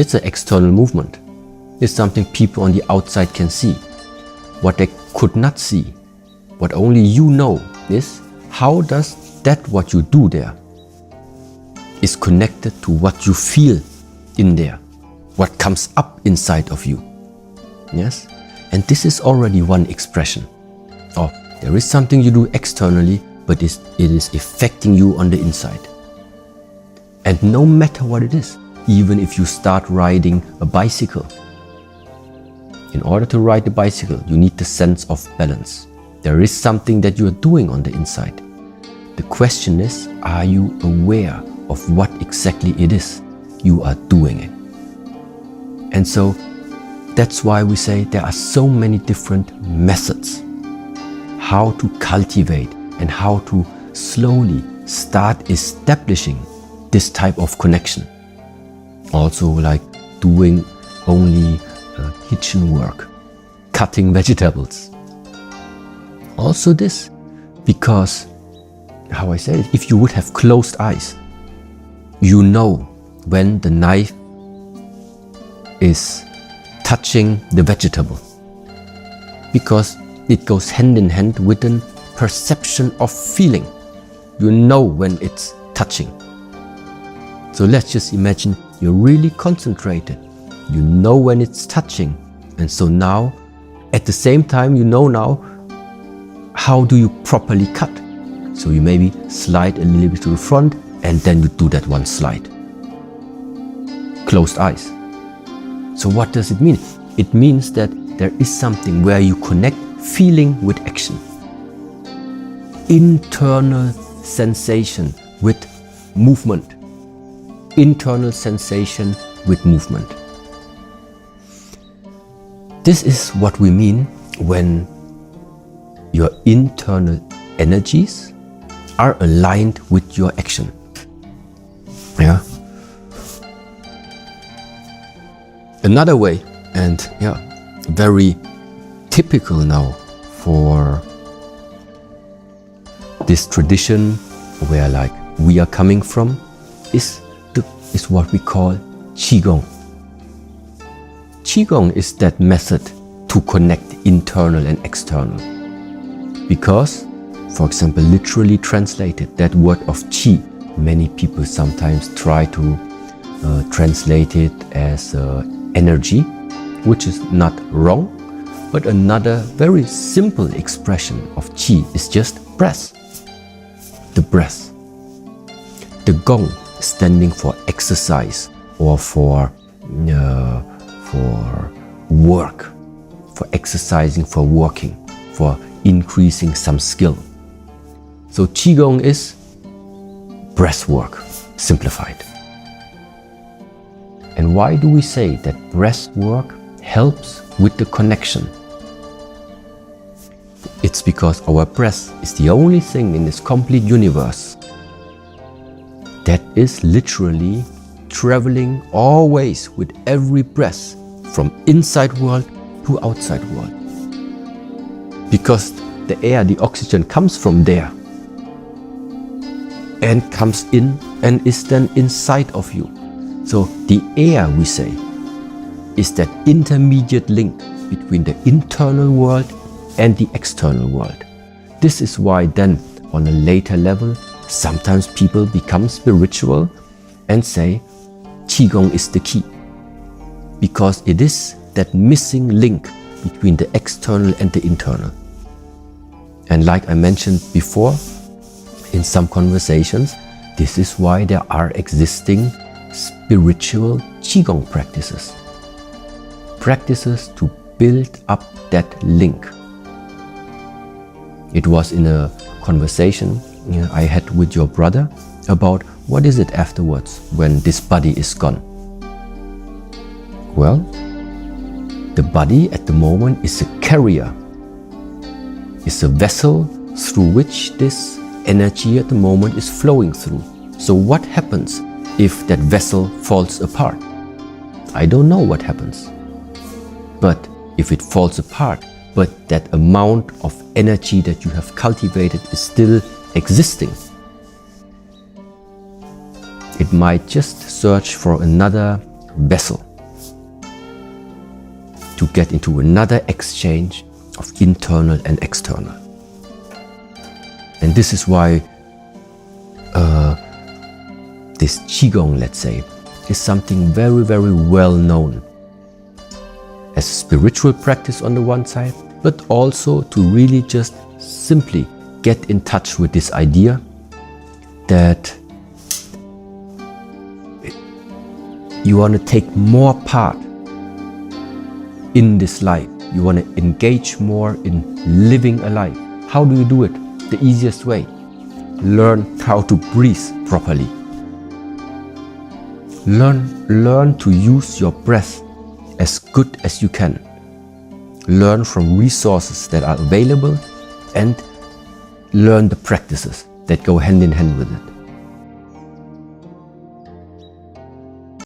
It's an external movement. It's something people on the outside can see. What they could not see, what only you know, is how does that what you do there is connected to what you feel in there, what comes up inside of you. Yes? And this is already one expression. Or there is something you do externally, but it is affecting you on the inside. And no matter what it is, even if you start riding a bicycle, in order to ride the bicycle, you need the sense of balance. There is something that you are doing on the inside. The question is, are you aware of what exactly it is you are doing it? And so that's why we say there are so many different methods how to cultivate and how to slowly start establishing this type of connection. Also like doing only kitchen work, cutting vegetables. Also this, because, how I say it, if you would have closed eyes, you know when the knife is touching the vegetable, because it goes hand in hand with a perception of feeling. You know when it's touching. So let's just imagine you're really concentrated. You know when it's touching. And so now, at the same time, you know now how do you properly cut. So you maybe slide a little bit to the front and then you do that one slide. Closed eyes. So what does it mean? It means that there is something where you connect feeling with action. Internal sensation with movement. Internal sensation with movement. This is what we mean when your internal energies are aligned with your action. Yeah. Another way, and yeah, very typical now for this tradition where like we are coming from is what we call Qigong. Qigong is that method to connect internal and external. Because, for example, literally translated, that word of Qi, many people sometimes try to translate it as energy, which is not wrong, but another very simple expression of Qi is just breath. The breath. The gong standing for exercise or for work, for exercising, for working, for increasing some skill. So Qigong is breath work, simplified. And why do we say that breath work helps with the connection? It's because our breath is the only thing in this complete universe that is literally traveling always with every breath from inside world to outside world. Because the air, the oxygen comes from there and comes in and is then inside of you. So the air, we say, is that intermediate link between the internal world and the external world. This is why then on a later level, sometimes people become spiritual and say Qigong is the key. Because it is that missing link between the external and the internal. And like I mentioned before, in some conversations, this is why there are existing spiritual Qigong practices. Practices to build up that link. It was in a conversation I had with your brother about what is it afterwards when this body is gone. Well, the body at the moment is a carrier, is a vessel through which this energy at the moment is flowing through. So what happens if that vessel falls apart? I don't know what happens. But if it falls apart, but that amount of energy that you have cultivated is still existing, it might just search for another vessel. to get into another exchange of internal and external. And this is why this Qigong, let's say, is something very, very well known as a spiritual practice on the one side, but also to really just simply get in touch with this idea that you want to take more part in this life. You want to engage more in living a life. How do you do it? The easiest way. Learn how to breathe properly. Learn to use your breath as good as you can. Learn from resources that are available and learn the practices that go hand in hand with it.